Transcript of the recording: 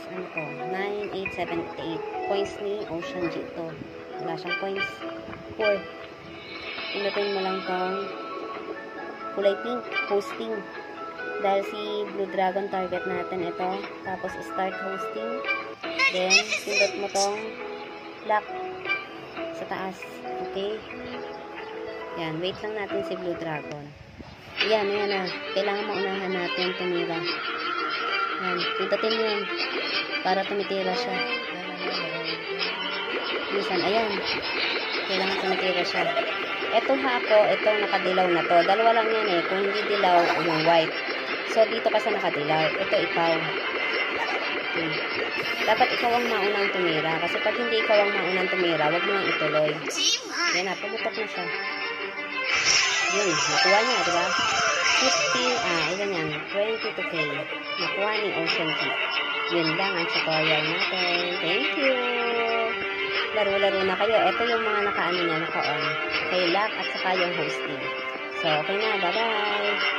ano to, 9878. Coins ni Ocean G to. Wala siyang coins. 4. Pindutin mo lang tong kulay pink, hosting. Dahil si Blue Dragon target natin ito. Tapos start hosting. Then, pindot mo tong lock sa taas. Okay? Yan, wait lang natin si Blue Dragon. Yan, yan na. Kailangan maunahan natin tumira. Yan, pindutin mo yan. Para tumitira siya. Minsan, ayan. Kailangan tumitira siya. Ito hako, itong nakadilaw na to. Dalawa lang yan eh. Kung hindi dilaw, yung white. So, dito kasi nakadilaw. Ito ikaw. Okay. Dapat ikaw ang maunang tumira. Kasi pag hindi ikaw ang maunang tumira, wag mo nang ituloy. Yan na, pumutok na siya. Yun, nakuha niya, diba? 15, ilan yan? 22K. Nakuha ni Ocean Key. Yun lang ang tutorial natin. Thank you! Laro-laro na kayo. Ito yung mga naka-on. Kay lock at saka yung hosting. So, okay na. Bye-bye!